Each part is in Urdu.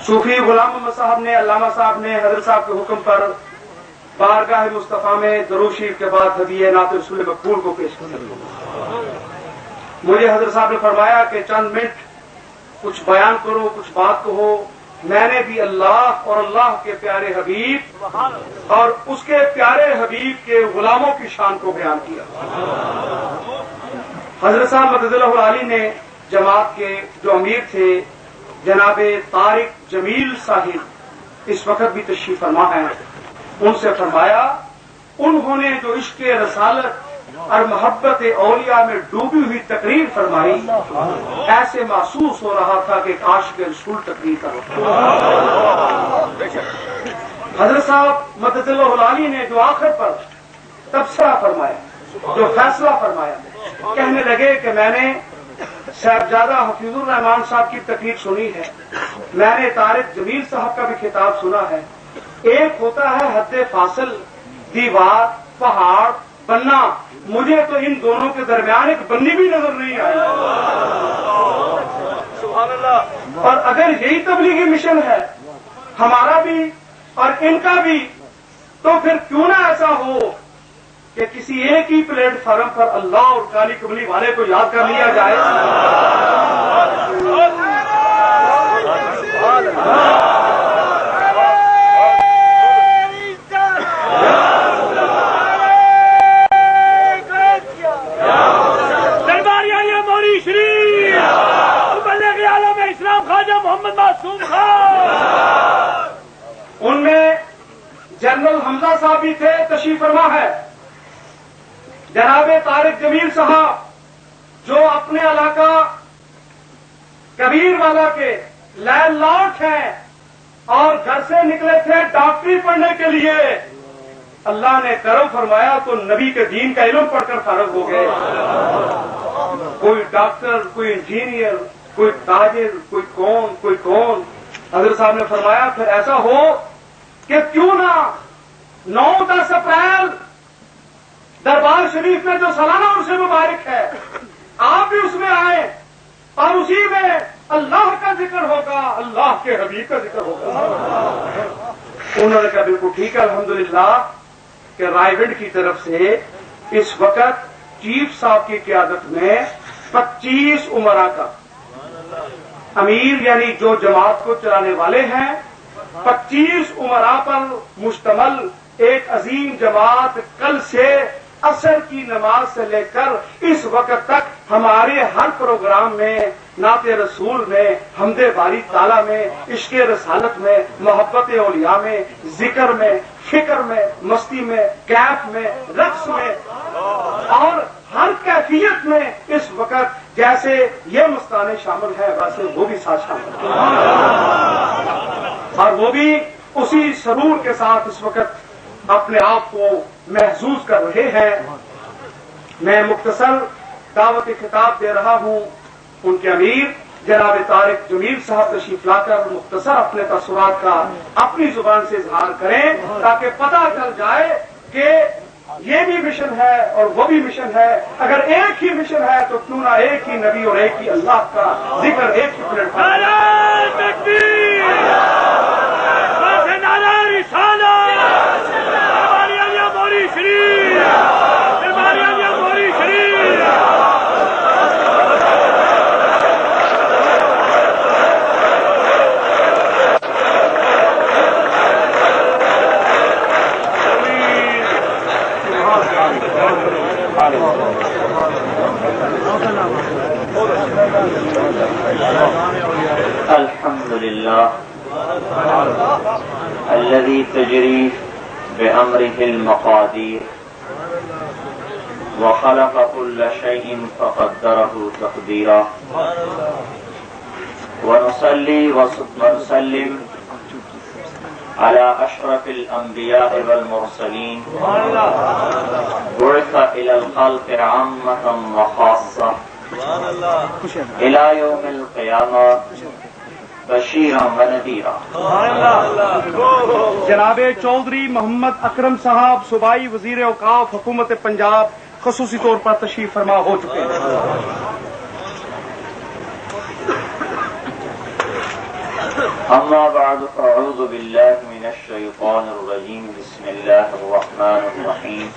صوفی غلام محمد صاحب نے علامہ صاحب نے حضرت صاحب کے حکم پر بارگاہ مصطفیٰ میں درود شریف کے بعد ہدیہ نعت رسول مقبول کو پیش کیا۔ مجھے حضرت صاحب نے فرمایا کہ چند منٹ کچھ بیان کرو، کچھ بات کہو۔ میں نے بھی اللہ اور اللہ کے پیارے حبیب اور اس کے پیارے حبیب کے غلاموں کی شان کو بیان کیا۔ حضرت صاحب مدد اللہ علی نے جماعت کے جو امیر تھے جناب طارق جمیل صاحب اس وقت بھی تشریف فرما ہے، ان سے فرمایا انہوں نے جو عشق رسالت اور محبت اولیاء میں ڈوبی ہوئی تقریر فرمائی، ایسے محسوس ہو رہا تھا کہ عاشق رسول تقریر کر رہا۔ حضرت صاحب مدد اللہ علی نے جو آخر پر تبصرہ فرمایا، جو فیصلہ فرمایا، کہنے لگے کہ میں نے صاحبزادہ حفیظ الرحمان صاحب کی تقریر سنی ہے، میں نے طارق جمیل صاحب کا بھی خطاب سنا ہے۔ ایک ہوتا ہے حد فاصل، دیوار، پہاڑ، بننا، مجھے تو ان دونوں کے درمیان ایک بنی بھی نظر نہیں آئی۔ اور اگر یہی تبلیغی مشن ہے ہمارا بھی اور ان کا بھی، تو پھر کیوں نہ ایسا ہو کہ کسی ایک ہی پلیٹ فارم پر اللہ اور کالی کملی والے کو یاد کر لیا جائے۔ محمد معصوم خان، ان میں جنرل حمزہ صاحب بھی تھے، تشریف فرما ہے۔ جناب طارق جمیل صاحب جو اپنے علاقہ کبیر والا کے لینڈ لارڈ ہیں اور گھر سے نکلے تھے ڈاکٹری پڑھنے کے لیے، اللہ نے کرم فرمایا تو نبی کے دین کا علم پڑھ کر فارغ ہو گئے۔ کوئی ڈاکٹر، کوئی انجینئر، کوئی تاجر، کوئی کون۔ حضرت صاحب نے فرمایا پھر ایسا ہو کہ کیوں نہ 9-10 اپریل دربار شریف میں جو سالانہ عرص مبارک ہے آپ بھی اس میں آئیں اور اسی میں اللہ کا ذکر ہوگا، اللہ کے حبیب کا ذکر ہوگا۔ انہوں نے کہا بالکل ٹھیک ہے، الحمدللہ کہ رائے گنج کی طرف سے اس وقت چیف صاحب کی قیادت میں 25 امراء کا امیر یعنی جو جماعت کو چلانے والے ہیں 25 امراء پر مشتمل ایک عظیم جماعت کل سے عصر کی نماز سے لے کر اس وقت تک ہمارے ہر پروگرام میں نعت رسول میں، حمد باری تعالیٰ میں، عشق رسالت میں، محبت اولیاء میں، ذکر میں، فکر میں، مستی میں، کیف میں، رقص میں اور ہر کیفیت میں اس وقت جیسے یہ مستانے شامل ہے ویسے وہ بھی ساتھ شامل ہے، اور وہ بھی اسی سرور کے ساتھ اس وقت اپنے آپ کو محظوظ کر رہے ہیں۔ میں مختصر دعوت خطاب دے رہا ہوں، ان کے امیر جناب طارق جمیل صاحب تشریف لا کر مختصر اپنے تاثرات کا اپنی زبان سے اظہار کریں تاکہ پتہ چل جائے کہ یہ بھی مشن ہے اور وہ بھی مشن ہے۔ اگر ایک ہی مشن ہے تو کیوں نہ ایک ہی نبی اور ایک ہی اللہ کا ذکر ایک ہی پلیٹ پر۔ الحمد لله الذي تجري بأمره المقادير وخلق كل شيء فقدره تقديرا ونصلي ونسلم على أشرف الأنبياء والمرسلين بعث إلى الخلق عامة وخاصة إلى يوم القيامة بشيرا ونذيرا۔ جناب چودھری محمد اکرم صاحب صوبائی وزیر اوقاف حکومت پنجاب خصوصی طور پر تشریف فرما ہو چکے ہیں۔ أما بعد فأعوذ بالله من الشيطان الرجيم بسم الله الرحمن الرحيم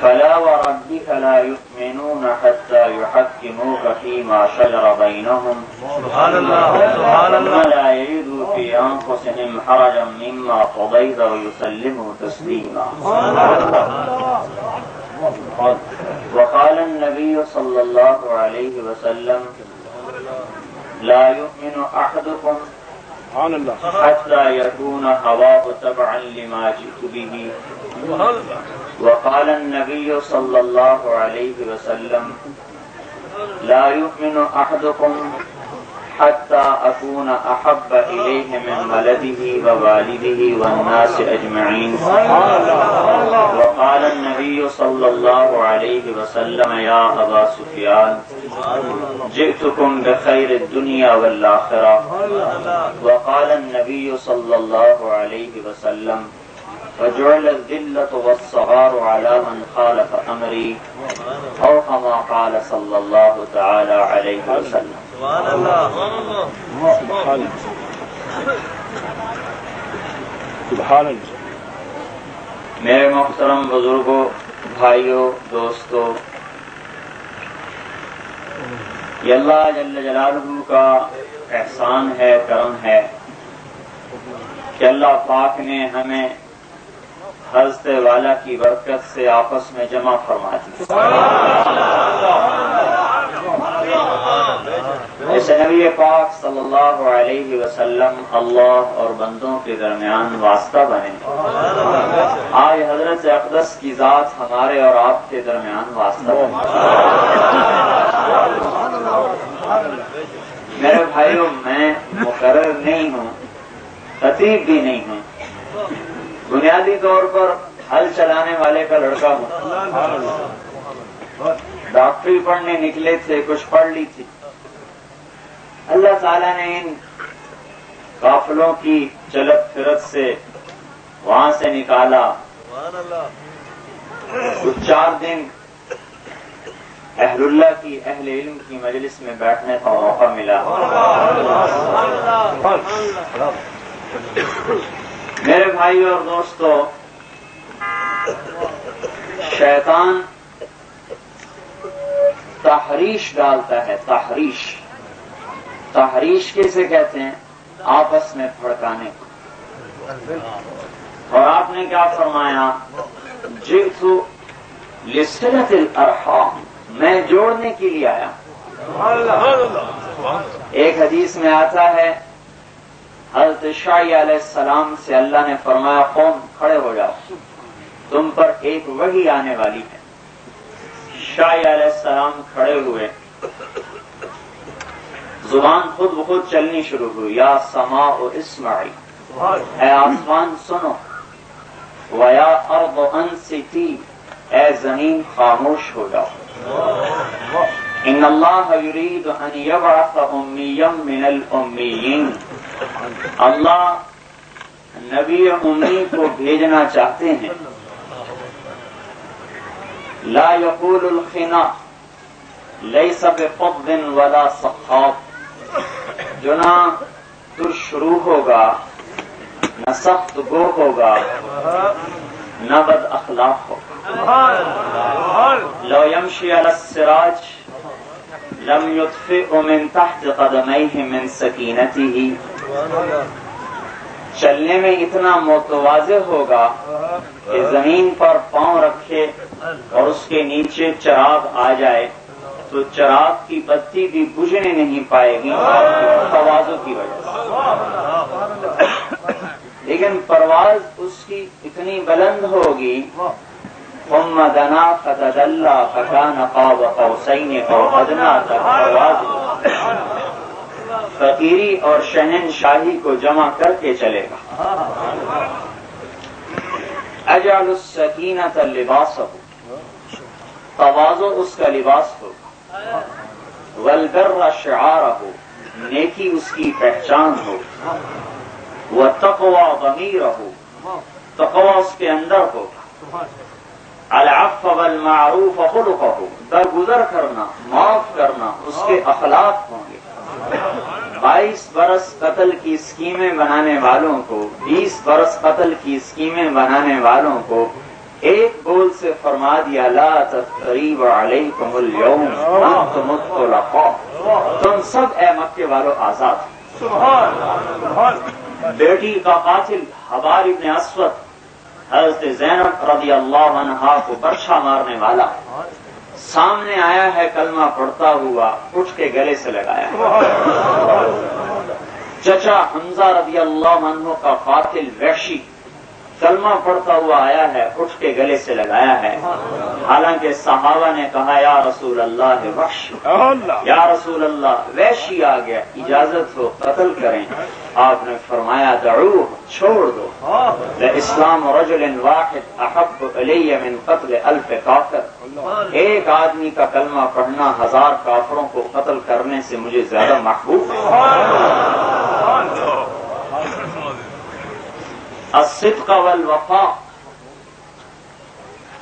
فلا وربك لا يؤمنون حتى يحكموك فيما شجر بينهم ثم لا يجدوا في أنفسهم حرجا مما قضيت ويسلموا تسليما. وقال النبي صلى الله عليه وسلم لا يؤمن أحدكم حتى يكون هواه تبعا لما جئت به. وقال النبي صلى الله عليه وسلم لا يؤمن أحدكم حتى أكون أحب إليه من ولده ووالده والناس أجمعين. وقال النبي صلى الله عليه وسلم يا أبا سفيان جئتكم بخير الدنيا والآخرة. وقال النبي صلى الله عليه وسلم وجعل الذلة والصغار على من خالف أمري أو كما قال صلى الله تعالى عليه وسلم. میرے محترم بزرگوں، بھائیوں، دوستوں، یہ اللہ جل جلالہ کا احسان ہے، کرم ہے کہ اللہ پاک نے ہمیں حضرت والا کی برکت سے آپس میں جمع فرما دی. ایسے نبی پاک صلی اللہ علیہ وسلم اللہ اور بندوں کے درمیان واسطہ بنے. آج حضرت اقدس کی ذات ہمارے اور آپ کے درمیان واسطہ بنے. میرے بھائیوں، میں مقرر نہیں ہوں، خطیب بھی نہیں ہوں، بنیادی طور پر ہل چلانے والے کا لڑکا ہوں. ڈاکٹری پڑھنے نکلے تھے، کچھ پڑھ لی تھی. اللہ تعالیٰ نے ان قافلوں کی چلت پھرت سے وہاں سے نکالا. کچھ 4 دن اہل اللہ کی، اہل علم کی مجلس میں بیٹھنے کا موقع ملا. میرے بھائی اور دوستو، شیطان تحریش ڈالتا ہے. تحریش کیسے کہتے ہیں؟ آپس میں بھڑکانے کو. اور آپ نے کیا فرمایا؟ جئت لصلة الارحام، میں جوڑنے کے لیے آیا. ایک حدیث میں آتا ہے حضرت شعیع علیہ السلام سے اللہ نے فرمایا قوم کھڑے ہو جاؤ، تم پر ایک وحی آنے والی ہے. شعیع علیہ السلام کھڑے ہوئے، زبان خود بخود چلنی شروع ہوئی. یا سماء اسمعی، اے آسمان سنو. ویا ارض انصتی، اے زمین خاموش ہو جاؤ. ان اللہ یرید ان یبعث امیا من الامیین، اللہ نبی امی کو بھیجنا چاہتے ہیں. لا یقول الخنا لیس بفض ولا سخاب، جو نہ تر شروع ہوگا، نہ سخت گو ہوگا، نہ بد اخلاق ہوگا. لو یمشی علی السراج لم یطفئ من تحت قدمیہ من سکینتہ، چلنے میں اتنا متواضع ہوگا کہ زمین پر پاؤں رکھے اور اس کے نیچے چراغ آ جائے تو چراغ کی بتی بھی بجھنے نہیں پائے گی تواضع کی وجہ سے. لیکن پرواز اس کی اتنی بلند ہوگی، ثم دنا فتدلى فكان قاب قوسين او ادنى تک پرواز فقیری اور شہنشاہی کو جمع کر کے چلے گا. اجعل السکینۃ لباسہ، تواضع اس کا لباس ہوگا. والبر شعارہ، نیکی اس کی پہچان ہوگی. والتقوى ضمیرہ، تقوی اس کے اندر ہوگا. العفو والمعروف خلقہ، درگزر کرنا، معاف کرنا اس کے اخلاق ہوں گے. 22 برس قتل کی اسکیمیں بنانے والوں کو، 20 برس قتل کی اسکیمیں بنانے والوں کو ایک بول سے فرما دیا لا تثریب علیکم اليوم انتم الطلقاء، تم سب اے مکے والو آزاد۔ بیٹی کا قاتل حبار ابن اسود حضرت زینب رضی اللہ عنہا کو برچھا مارنے والا سامنے آیا ہے، کلمہ پڑھتا ہوا اٹھ کے گلے سے لگایا ہے۔ چچا حمزہ رضی اللہ عنہ کا قاتل وحشی کلمہ پڑھتا ہوا آیا ہے، اٹھ کے گلے سے لگایا ہے، حالانکہ صحابہ نے کہا یا رسول اللہ وحش، یا رسول اللہ وحشی آ گیا، اجازت ہو قتل کریں۔ آپ نے فرمایا دعوہ، چھوڑ دو، اسلام رجل واحد احب علی من قتل 1000 کافر، ایک آدمی کا کلمہ پڑھنا 1000 کافروں کو قتل کرنے سے مجھے زیادہ محبوب ہے۔ الصدق والوفاء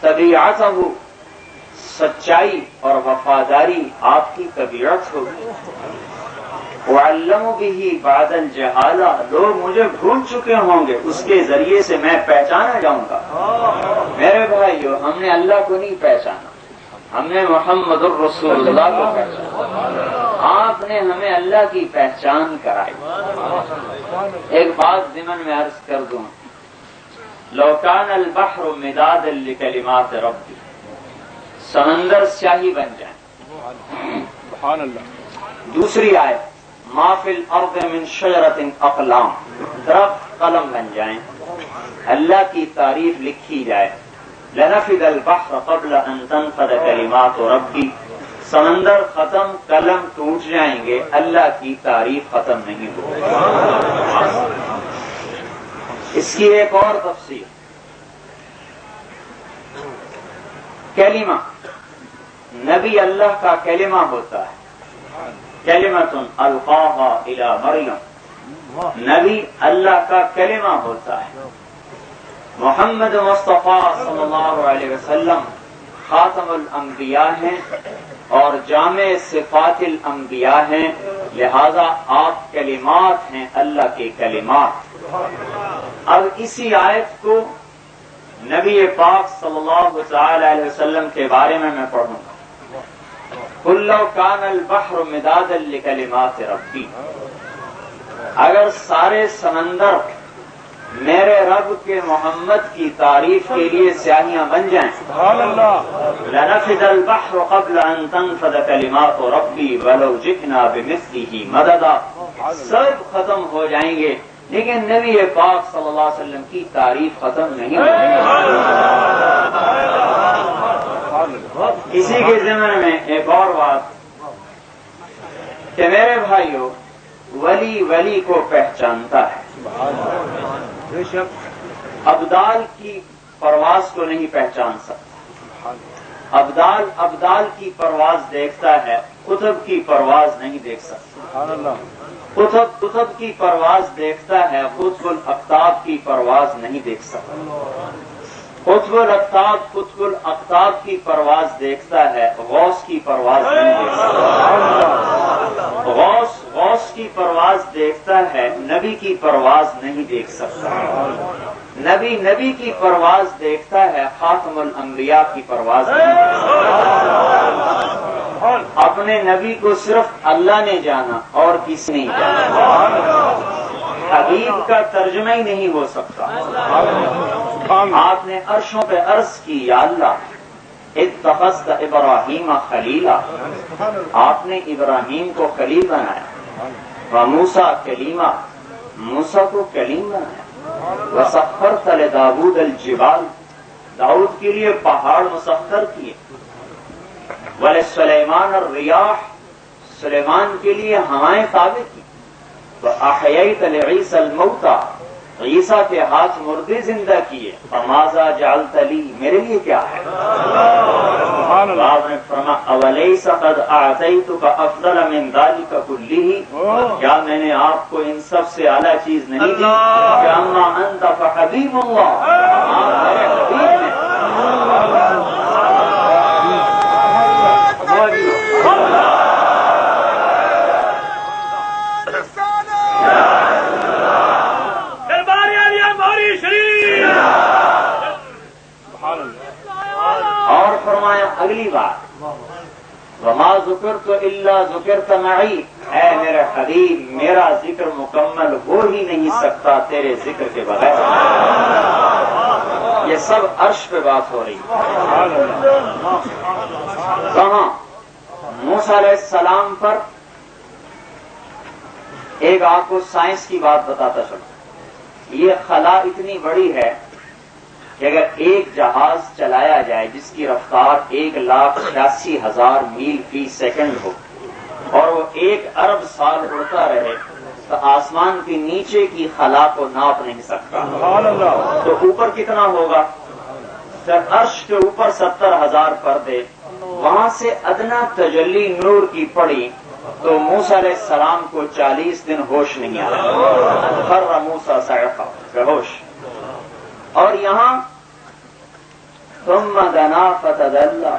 طبیعتہ، سچائی اور وفاداری آپ کی طبیعت ہوگی۔ وعلم به بعد الجہالہ، لوگ مجھے بھول چکے ہوں گے، اس کے ذریعے سے میں پہچانا جاؤں گا۔ میرے بھائیو، ہم نے اللہ کو نہیں پہچانا، ہم نے محمد الرسول اللہ کو پہچانا، آپ نے ہمیں اللہ کی پہچان کرائی۔ ایک بات ضمن میں عرض کر دوں، لو کان البحر مدادا لکلمات ربی، سمندر سیاہی بن جائیں۔ سبحان اللہ۔ دوسری آیت ما فی الارض من شجرۃ اقلام، درخت قلم بن جائیں، اللہ کی تعریف لکھی جائے۔ لنفد البحر قبل ان تنفد کلمات ربی، سمندر ختم، قلم ٹوٹ جائیں گے، اللہ کی تعریف ختم نہیں ہوگی۔ اس کی ایک اور تفسیر، کلمہ نبی اللہ کا کلمہ ہوتا ہے، کلمۃ القاہا الی مریم، نبی اللہ کا کلمہ ہوتا ہے۔ محمد مصطفیٰ صلی اللہ علیہ وسلم خاتم الانبیاء ہیں اور جامع صفات الانبیاء ہیں، لہذا آپ کلمات ہیں، اللہ کے کلمات۔ اب اسی آیت کو نبی پاک صلی اللہ تعالی علیہ وسلم کے بارے میں پڑھوں گا۔ قل لو کان البحر مدادا لکلمات ربی، اگر سارے سمندر میرے رب کے محمد کی تعریف کے لیے سیاہیاں بن جائیں، سبحان اللہ، لنفد البحر قبل ان تنفد کلمات ربی ولو جئنا بمثلہ مددا، سب ختم ہو جائیں گے لیکن نبی پاک صلی اللہ علیہ وسلم کی تعریف ختم نہیں ہوگی۔ اسی کے ضمن میں ایک اور بات کہ میرے بھائیو، ولی ولی کو پہچانتا ہے، بے شک ابدال کی پرواز کو نہیں پہچان سکتا۔ ابدال ابدال کی پرواز دیکھتا ہے، قطب کی پرواز نہیں دیکھ سکتا۔ سبحان اللہ، قطب قطب کی پرواز دیکھتا ہے، قطب الاقطاب کی پرواز نہیں دیکھ سکتا۔ قطب الاقطاب کی پرواز دیکھتا ہے، غوث کی پرواز نہیں دیکھ سکتا۔ غوث کی پرواز دیکھتا ہے، نبی کی پرواز نہیں دیکھ سکتا۔ نبی کی پرواز دیکھتا ہے، خاتم الانبیاء کی پرواز نہیں دیکھ سکتا۔ اپنے نبی کو صرف اللہ نے جانا اور کسی نہیں جانا، حبیب کا ترجمہ ہی نہیں ہو سکتا۔ آپ نے عرشوں پہ عرض کی یا اللہ اتخذت ابراہیم خلیلا، آپ نے ابراہیم کو خلیل بنایا، وموسیٰ کلیمہ، موسیٰ کو کلیم بنایا، وسخرت لداود الجبال، داؤد کے لیے پہاڑ مسخر کیے، ولسلیمان الریاح، سلیمان کے لیے ہوائیں تابع کی، وأحییت لعیسی الموتى، عیسیٰ کے ہاتھ مردے زندہ کیے، فماذا جعلت لی، میرے لیے کیا ہے؟ آپ نے فرمایا اولیس قد اعطیتک افضل من ذلک کلہ، کیا میں نے آپ کو ان سب سے اعلیٰ چیز نہیں دی؟ کہ اما انت فحبیب اللہ، آپ میرے حبیب ہیں۔ دربار عالیہ ماری شریف. سبحان اللہ. اور فرمایا اگلی بات وما ذکرت الا ذکرت معی، اے میرے حبیب میرا ذکر مکمل ہو ہی نہیں سکتا تیرے ذکر کے بغیر. یہ سب عرش پہ بات ہو رہی ہے. کہاں؟ موسیٰ علیہ السلام پر. ایک آپ کو سائنس کی بات بتاتا چلوں. یہ خلا اتنی بڑی ہے کہ اگر ایک جہاز چلایا جائے جس کی رفتار 1,86,000 میل فی سیکنڈ ہو اور وہ 1 ارب سال اڑتا رہے تو آسمان کے نیچے کی خلا کو ناپ نہیں سکتا. سبحان اللہ. تو اوپر کتنا ہوگا؟ جب عرش کے اوپر 70,000 پردے، وہاں سے ادنا تجلی نور کی پڑی تو موسیٰ علیہ السلام کو 40 دن ہوش نہیں آیا. خر موسیٰ صعقا، بے ہوش. اور یہاں ثم دنا فتدلى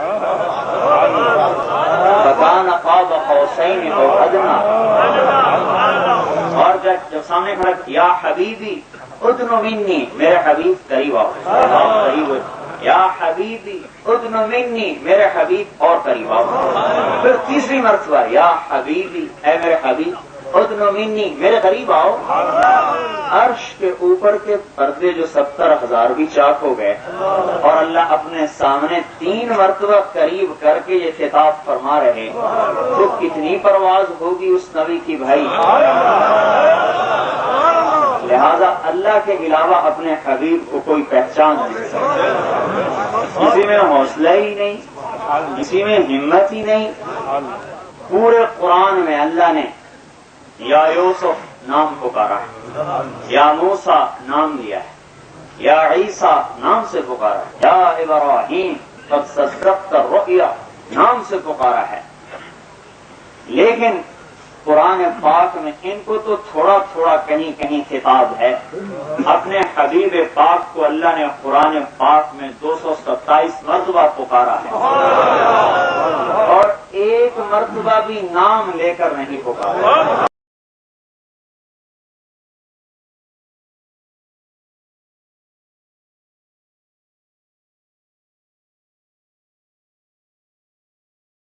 فكان قاب قوسين او ادنى. اور جب سامنے کھڑا یا حبیبی ادن منی، میرے حبیب قریب آؤ. قریب یا حبیبی ادن منی، میرے حبیب اور قریب آؤ. پھر تیسری مرتبہ یا حبیبی، اے میرے حبیب ادن منی، میرے قریب آؤ. عرش کے اوپر کے پردے جو 70,000 بھی چاک ہو گئے اور اللہ اپنے سامنے 3 مرتبہ قریب کر کے یہ خطاب فرما رہے تو کتنی پرواز ہوگی اس نبی کی بھائی. لہذا اللہ کے علاوہ اپنے حبیب کو کوئی پہچان نہیں سکتا. کسی میں حوصلہ ہی نہیں، کسی میں ہمت ہی نہیں. پورے قرآن میں اللہ نے یا یوسف نام پکارا ہے، یا موسیٰ نام لیا ہے، یا عیسیٰ نام سے پکارا ہے، یا ابراہیم قد صدقت الرؤیا نام سے پکارا ہے. لیکن قرآن پاک میں ان کو تو تھوڑا تھوڑا کہیں کہیں خطاب ہے. اپنے حبیب پاک کو اللہ نے قرآن پاک میں 227 مرتبہ پکارا ہے اور ایک مرتبہ بھی نام لے کر نہیں پکارا.